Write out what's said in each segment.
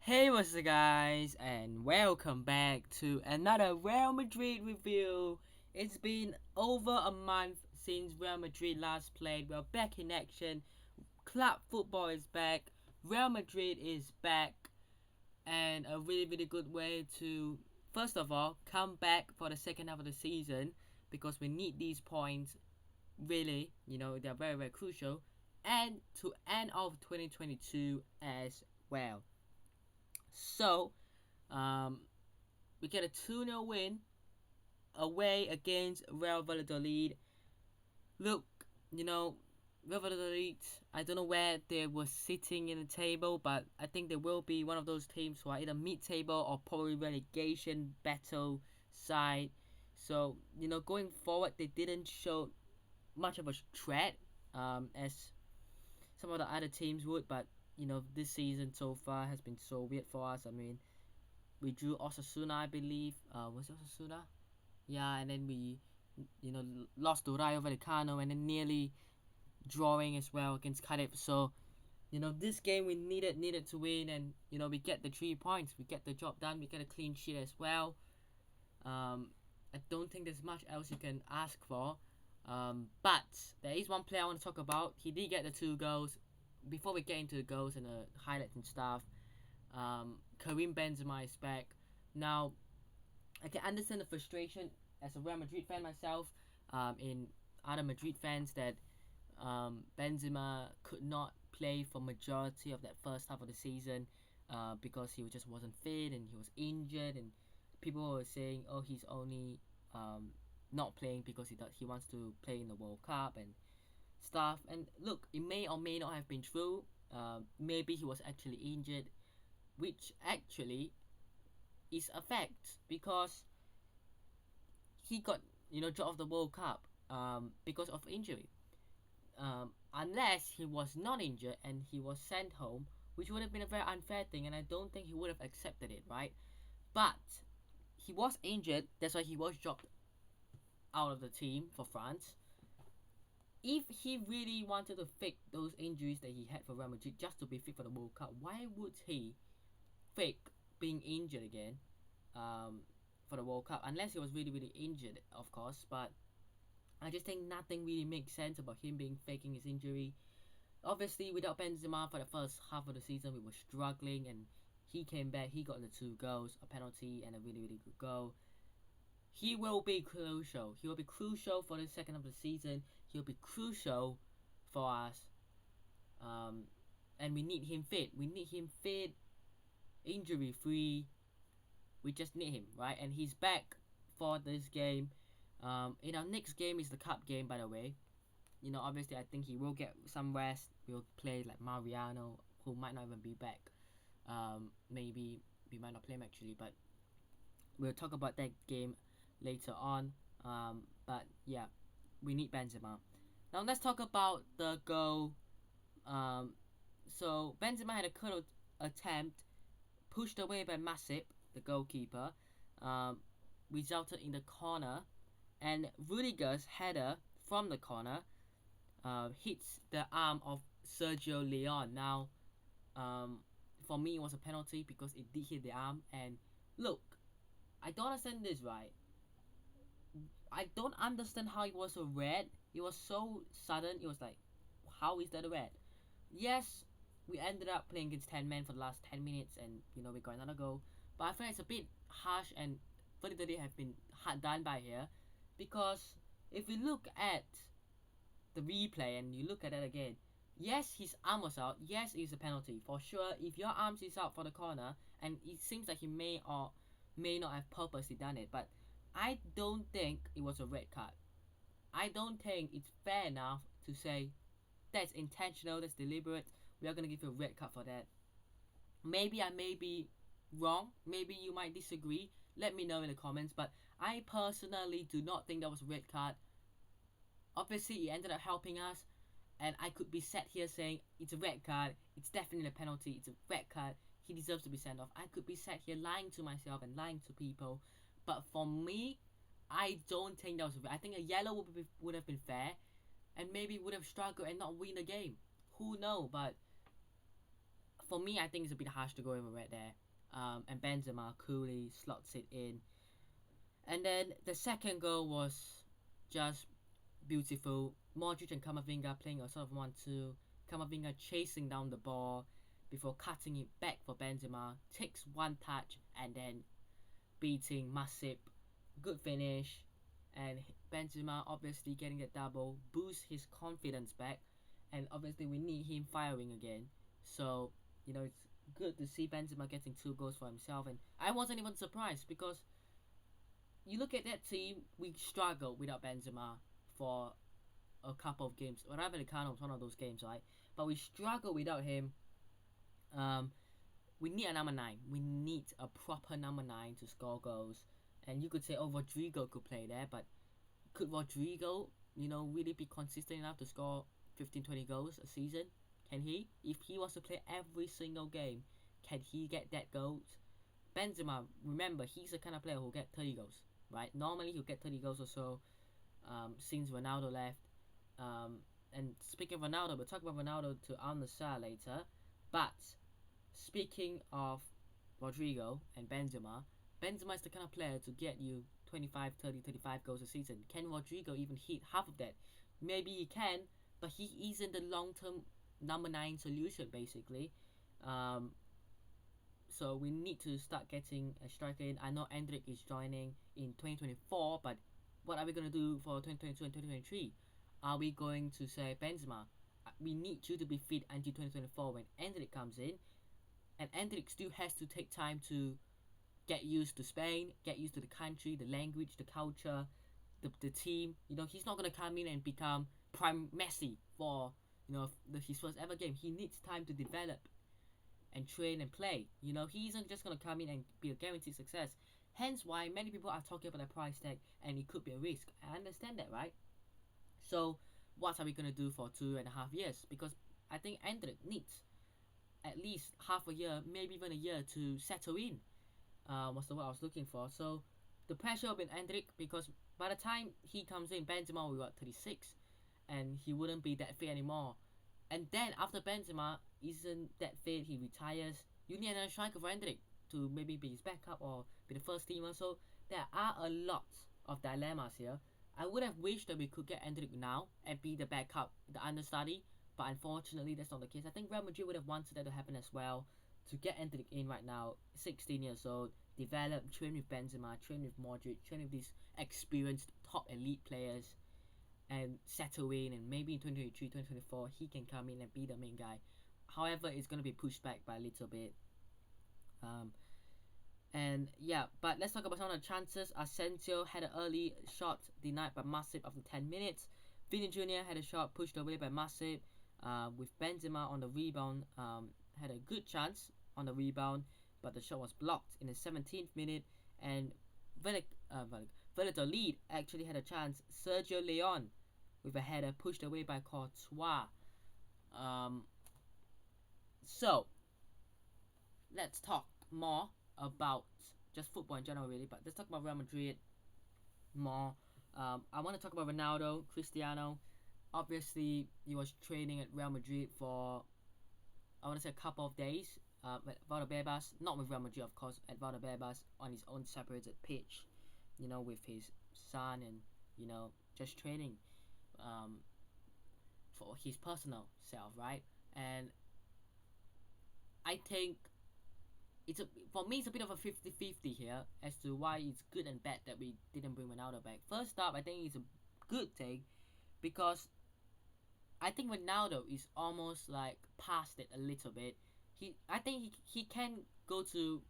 Hey, what's up, guys, and welcome back to another Real Madrid review. It's been over a month since Real Madrid last played. We're back in action. Club football is back. Real Madrid is back, and a really good way to, first of all, come back for the second half of the season because we need these points. Really, they're very crucial, and to end off 2022 as well. So, um, we get a 2-0 win away against Real Valladolid. Look, Real Valladolid, I don't know where they were sitting in the table, but I think they will be one of those teams who are either mid-table or probably relegation battle side. So, going forward, they didn't show much of a threat as some of the other teams would, but, this season so far has been so weird for us. I mean, we drew Osasuna, I believe. Was it Osasuna? Yeah, and then we, lost to Rayo Vallecano and then nearly drawing as well against Cardiff. So, this game we needed to win, and we get the 3 points, we get the job done, we get a clean sheet as well. I don't think there's much else you can ask for. But there is one player I want to talk about. He did get the 2 goals. Before we get into the goals and the highlights and stuff, Karim Benzema is back. Now, I can understand the frustration as a Real Madrid fan myself, in other Madrid fans that Benzema could not play for majority of that first half of the season because he just wasn't fit and he was injured, and people were saying, oh, he's only not playing because he wants to play in the World Cup and stuff. And look, it may or may not have been true. Maybe he was actually injured, which actually is a fact because he got dropped off the World Cup because of injury. Unless he was not injured and he was sent home, which would have been a very unfair thing, and I don't think he would have accepted it, right? But he was injured, that's why he was dropped out of the team for France. If he really wanted to fake those injuries that he had for Real Madrid just to be fit for the World Cup, why would he fake being injured again for the World Cup? Unless he was really injured, of course. But I just think nothing really makes sense about him faking his injury. Obviously, without Benzema for the first half of the season, we were struggling, and he came back. He got the 2 goals, a penalty, and a really good goal. He will be crucial. He will be crucial for the second half of the season. He'll be crucial for us. And we need him fit. We need him fit, injury free. We just need him, right? And he's back for this game. In our next game is the cup game, by the way. Obviously, I think he will get some rest. We'll play like Mariano, who might not even be back. Maybe we might not play him actually, but we'll talk about that game later on. But yeah, we need Benzema. Now let's talk about the goal. So Benzema had a cut attempt, pushed away by Masip, the goalkeeper, resulted in the corner, and Rudiger's header from the corner hits the arm of Sergio Leon. Now, for me, it was a penalty because it did hit the arm. And look, I don't understand this, right? I don't understand how it was a red. It was so sudden. It was like, how is that a red? Yes, we ended up playing against 10 men for the last 10 minutes, and we got another goal. But I feel like it's a bit harsh, and 30 have been hard done by here, because if we look at the replay and you look at it again, yes, his arm was out. Yes, it's a penalty for sure. If your arm is out for the corner, and it seems like he may or may not have purposely done it, but I don't think it was a red card. I don't think it's fair enough to say that's intentional, that's deliberate. We are gonna give you a red card for that. Maybe I may be wrong. Maybe you might disagree. Let me know in the comments. But I personally do not think that was a red card. Obviously, it ended up helping us, and I could be sat here saying it's a red card. It's definitely a penalty. It's a red card. He deserves to be sent off. I could be sat here lying to myself and lying to people. But for me, I don't think that was a red. I think a yellow would have been fair, and maybe would have struggled and not win the game. Who knows? But For me, I think it's a bit harsh to go in with red there. And Benzema coolly slots it in. And then the second goal was just beautiful. Modric and Camavinga playing a sort of 1-2. Camavinga chasing down the ball before cutting it back for Benzema. Takes one touch and then beating Masip. Good finish. And Benzema obviously getting the double. Boosts his confidence back. And obviously we need him firing again. So, it's good to see Benzema getting 2 goals for himself. And I wasn't even surprised because you look at that team, we struggled without Benzema for a couple of games. Or Ravelicano was one of those games, right? But we struggle without him. We need a number 9. We need a proper number 9 to score goals. And you could say, oh, Rodrigo could play there, but could Rodrigo, really be consistent enough to score 15, 20 goals a season? Can he? If he was to play every single game, can he get that goals? Benzema, remember, he's the kind of player who'll get 30 goals, right? Normally he'll get 30 goals or so since Ronaldo left. And speaking of Ronaldo, we'll talk about Ronaldo to Al Nassr later. But speaking of Rodrigo and Benzema, Benzema is the kind of player to get you 25, 30, 35 goals a season. Can Rodrigo even hit half of that? Maybe he can, but he isn't the long-term number 9 solution, basically. So we need to start getting a striker in. I know Endrick is joining in 2024, but what are we going to do for 2022 and 2023? Are we going to say, Benzema, we need you to be fit until 2024 when Endrick comes in? And Endrick still has to take time to get used to Spain, get used to the country, the language, the culture, the team. He's not going to come in and become prime Messi for, his first ever game. He needs time to develop and train and play. He isn't just going to come in and be a guaranteed success. Hence why many people are talking about the price tag and it could be a risk. I understand that, right? So what are we going to do for 2.5 years? Because I think Endrick needs at least half a year, maybe even a year to settle in. Was the word I was looking for. So the pressure will be on Endrick because by the time he comes in, Benzema will be 36 and he wouldn't be that fit anymore. And then after Benzema isn't that fit, he retires. You need another striker for Endrick to maybe be his backup or be the first teamer. So there are a lot of dilemmas here. I would have wished that we could get Endrick now and be the backup, the understudy, but unfortunately that's not the case. I think Real Madrid would have wanted that to happen as well. To get Endrick in right now, 16 years old, develop, train with Benzema, train with Modric, train with these experienced top elite players, and settle in, and maybe in 2023, 2024 he can come in and be the main guy. However, it's going to be pushed back by a little bit. And yeah, but let's talk about some of the chances. Asensio had an early shot denied by Masip after 10 minutes. Vini Jr. had a shot pushed away by Masip. With Benzema on the rebound, had a good chance on the rebound, but the shot was blocked in the 17th minute. And Valladolid actually had a chance. Sergio Leon with a header pushed away by Courtois. So let's talk more about just football in general, really. But let's talk about Real Madrid more. I want to talk about Ronaldo, Cristiano. Obviously, he was training at Real Madrid for, I want to say, a couple of days. At Valdebebas, not with Real Madrid, of course, at Valdebebas on his own separated pitch, with his son and, just training for his personal self, right? And I think for me, it's a bit of a 50-50 here as to why it's good and bad that we didn't bring Ronaldo back. First up, I think it's a good thing because I think Ronaldo is almost like past it a little bit. I think he can go to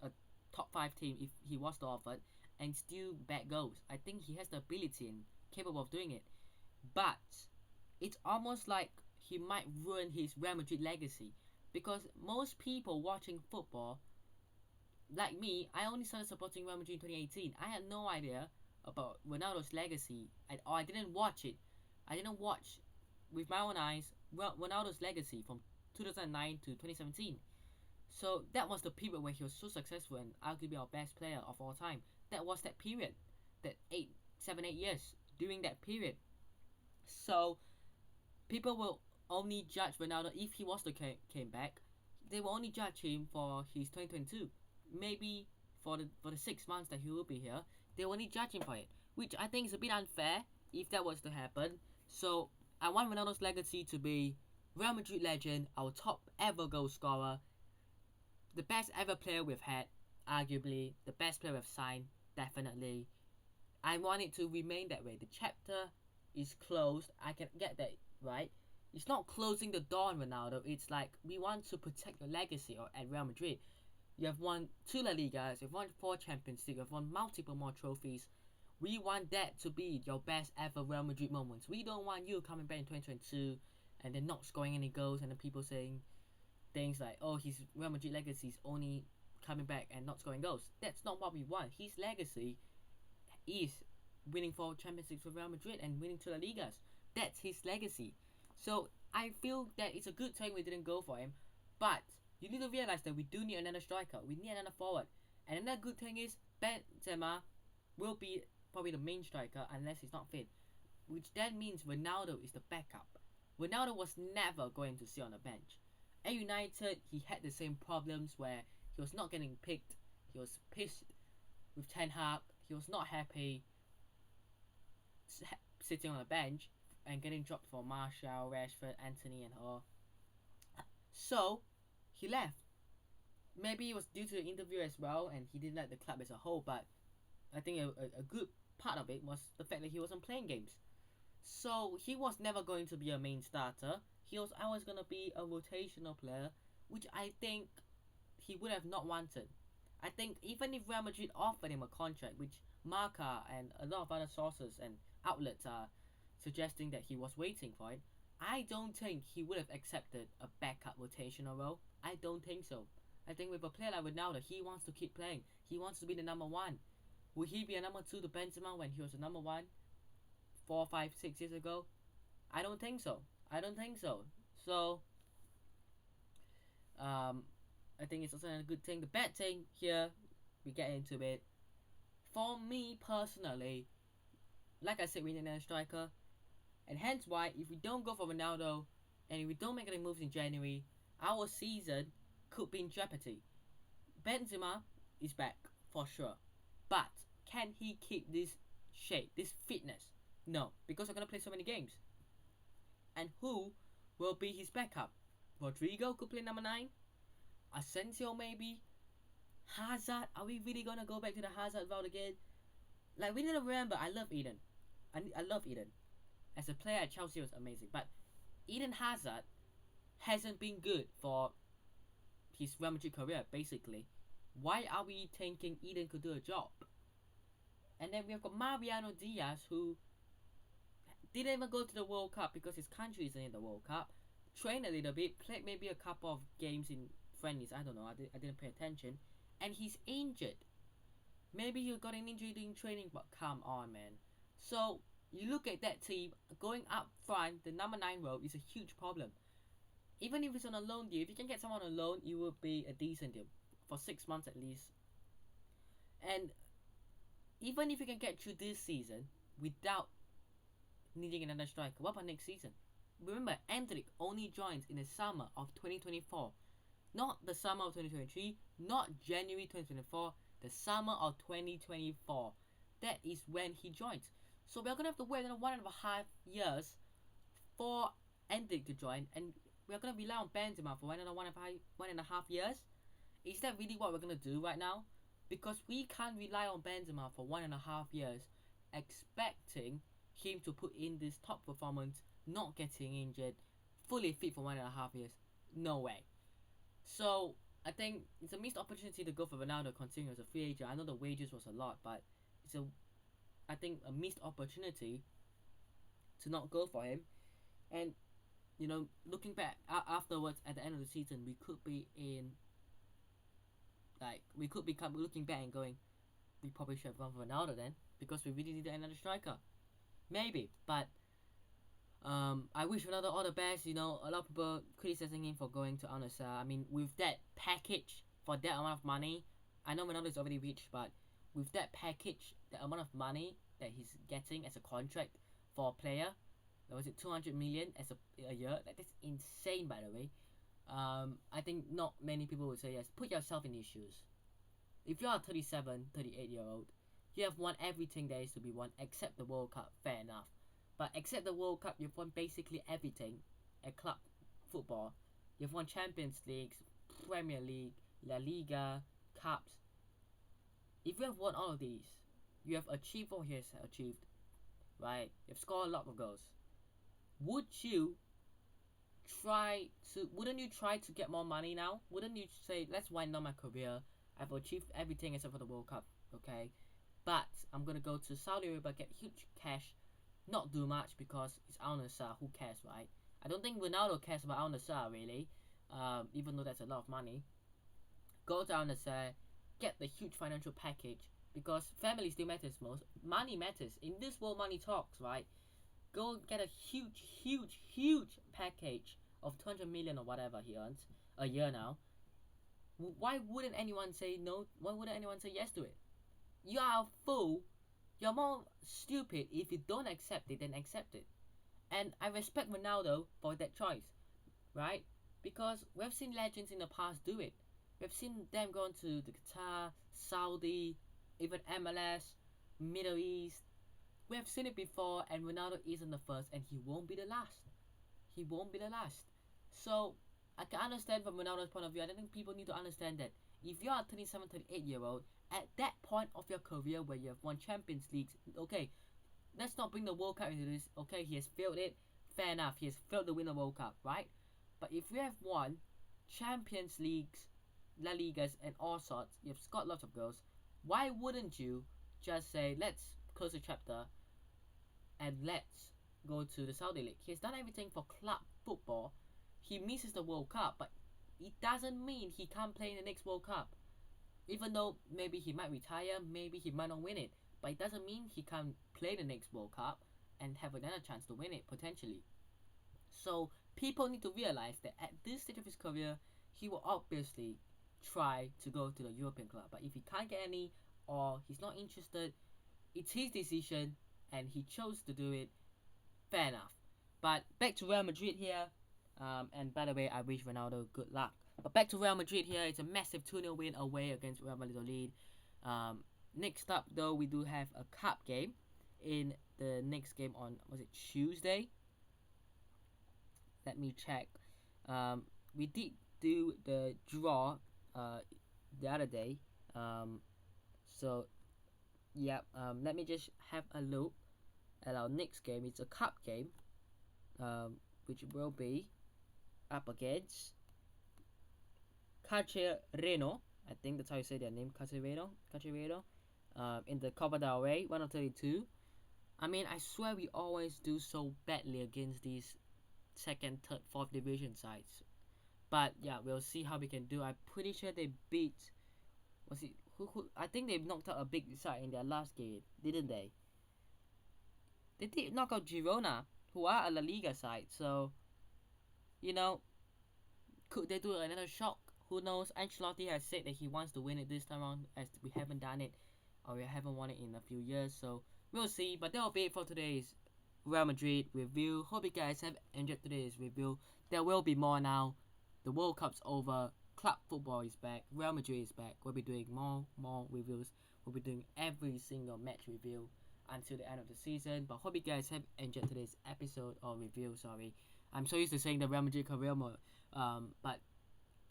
a top 5 team if he was to offer it and still back goals. I think he has the ability and capable of doing it. But it's almost like he might ruin his Real Madrid legacy because most people watching football, like me, I only started supporting Real Madrid in 2018. I had no idea about Ronaldo's legacy at all. I didn't watch it. I didn't watch with my own eyes Ronaldo's legacy from 2009 to 2017. So that was the period where he was so successful and arguably our best player of all time. That was that period, that 8 years during that period. So people will only judge Ronaldo if he was to came back. they will only judge him for his 2022. Maybe for the 6 months that he will be here, they will only judge him for it, which I think is a bit unfair if that was to happen. So I want Ronaldo's legacy to be Real Madrid legend, our top ever goal scorer, the best ever player we've had, arguably the best player we've signed, definitely. I want it to remain that way. The chapter is closed. I can get that, right? It's not closing the door on Ronaldo. It's like we want to protect your legacy at Real Madrid. You have won 2 La Ligas, you've won 4 Champions League, you've won multiple more trophies. We want that to be your best ever Real Madrid moments. We don't want you coming back in 2022 and then not scoring any goals and then people saying things like, oh, his Real Madrid legacy is only coming back and not scoring goals. That's not what we want. His legacy is winning 4 Champions Leagues for Real Madrid and winning 2 La Ligas. That's his legacy. So I feel that it's a good thing we didn't go for him, but you need to realize that we do need another striker. We need another forward. And another good thing is Benzema will be probably the main striker unless he's not fit, which then means Ronaldo is the backup. Ronaldo was never going to sit on the bench. At United, he had the same problems where he was not getting picked. He was pissed with Ten Hag. He was not happy sitting on the bench and getting dropped for Martial, Rashford, Anthony and all. So he left. Maybe it was due to the interview as well, and he didn't like the club as a whole, but I think a good part of it was the fact that he wasn't playing games. So he was never going to be a main starter. He was always going to be a rotational player, which I think he would have not wanted. I think even if Real Madrid offered him a contract, which Marca and a lot of other sources and outlets are suggesting that he was waiting for it, I don't think he would have accepted a backup rotational role. I don't think so. I think with a player like Ronaldo, he wants to keep playing. He wants to be the number 1. Will he be a number 2 to Benzema when he was a number 1 4, 5, 6 years ago? I don't think so. So, I think it's also a good thing. The bad thing here, we get into it. For me personally, like I said, we need another striker. And hence why, if we don't go for Ronaldo, and if we don't make any moves in January, our season could be in jeopardy. Benzema is back, for sure. But, can he keep this shape, this fitness? No, because we're going to play so many games. And who will be his backup? Rodrigo could play number 9. Asensio maybe. Hazard, are we really going to go back to the Hazard route again? Like, we need to remember, I love Eden. I love Eden. As a player at Chelsea, was amazing. But Eden Hazard hasn't been good for his Real Madrid career, basically. Why are we thinking Eden could do a job? And then we've got Mariano Diaz, who didn't even go to the World Cup because his country isn't in the World Cup. Trained a little bit, played maybe a couple of games in friendlies, I don't know, I didn't pay attention. And he's injured. Maybe he got an injury during training, but come on, man. So, you look at that team, going up front, the number 9 role is a huge problem. Even if it's on a loan deal, if you can get someone on loan, it will be a decent deal. For 6 months at least. And even if you can get through this season without needing another striker, what about next season? Remember, Endrick only joins in the summer of 2024. Not the summer of 2023, not January 2024, the summer of 2024. That is when he joins. So we're going to have to wait another 1.5 years for Endrick to join, and we're going to rely on Benzema for another 1.5 years. Is that really what we're going to do right now? Because we can't rely on Benzema for 1.5 years, expecting him to put in this top performance, not getting injured, fully fit for 1.5 years. No way. So, I think it's a missed opportunity to go for Ronaldo considering as a free agent. I know the wages was a lot, but it's I think a missed opportunity to not go for him. And, you know, looking back afterwards at the end of the season, we could be looking back and going, we probably should have gone for Ronaldo then, because we really needed another striker. Maybe, but I wish Ronaldo all the best. You know, a lot of people criticizing him for going to Al Nassr. I mean, with that package for that amount of money, I know Ronaldo is already rich, but with that package, the amount of money that he's getting as a contract for a player, was it 200 million as a year? That's insane, by the way. I think not many people would say yes. Put yourself in these shoes. If you are 37, 38 year old, you have won everything there is to be won except the World Cup. Fair enough. But except the World Cup, you've won basically everything at club football. You've won Champions Leagues, Premier League, La Liga, Cups. If you have won all of these, you have achieved what he has achieved, right? You've scored a lot of goals. Would you wouldn't you try to get more money now? Wouldn't you say, let's wind down my career? I've achieved everything except for the World Cup, okay? But I'm gonna go to Saudi Arabia, get huge cash, not do much because it's Al Nassr. Who cares, right? I don't think Ronaldo cares about Al Nassr really, even though that's a lot of money. Go to Al Nassr, get the huge financial package because family still matters most. Money matters in this world. Money talks, right? Go get a huge, huge, huge package of 200 million or whatever he earns a year now. Why wouldn't anyone say no? Why wouldn't anyone say yes to it? You are a fool. You're more stupid if you don't accept it than accept it. And I respect Ronaldo for that choice, right? Because we've seen legends in the past do it. We've seen them going to the Qatar, Saudi, even MLS, Middle East. We have seen it before, and Ronaldo isn't the first, and he won't be the last. He won't be the last. So I can understand from Ronaldo's point of view. I think people need to understand that if you are a 27, 38-year-old at that point of your career where you have won Champions Leagues, okay, let's not bring the World Cup into this. Okay, he has failed it. Fair enough. He has failed to win the World Cup, right? But if you have won Champions Leagues, La Ligas, and all sorts, you've scored lots of goals. Why wouldn't you just say, let's close the chapter and let's go to the Saudi League? He's done everything for club football. He misses the World Cup, but it doesn't mean he can't play in the next World Cup. Even though maybe he might retire, maybe he might not win it, but it doesn't mean he can't play the next World Cup and have another chance to win it potentially. So people need to realize that at this stage of his career, he will obviously try to go to the European club. But if he can't get any or he's not interested, it's his decision and he chose to do it. Fair enough. But back to Real Madrid here. And by the way, I wish Ronaldo good luck. But back to Real Madrid here. It's a massive 2-0 win away against Real Valladolid. Next up, though, we do have a cup game in the next game on, was it Tuesday? Let me check. We did do the draw the other day. So, yeah, let me just have a look at our next game. It's a cup game, which will be up against Cacereno. I think that's how you say their name, Cacereno. In the Copa del Rey, 132. I mean, I swear we always do so badly against these second, third, fourth division sides. But yeah, we'll see how we can do. I'm pretty sure they beat. Was it who? I think they knocked out a big side in their last game, didn't they? They did knock out Girona, who are a La Liga side. So, you know, could they do another shock? Who knows? Ancelotti has said that he wants to win it this time around, as we haven't done it, or we haven't won it in a few years. So we'll see. But that will be it for today's Real Madrid review. Hope you guys have enjoyed today's review. There will be more now. The World Cup's over. Club football is back. Real Madrid is back. We'll be doing more reviews. We'll be doing every single match review until the end of the season. But hope you guys have enjoyed today's episode or review. Sorry, I'm so used to saying the Real Madrid career mode. But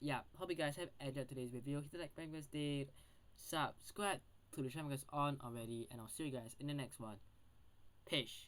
yeah, hope you guys have enjoyed today's review. Hit the like button if you did. Subscribe to the channel guys on already, and I'll see you guys in the next one. Peace.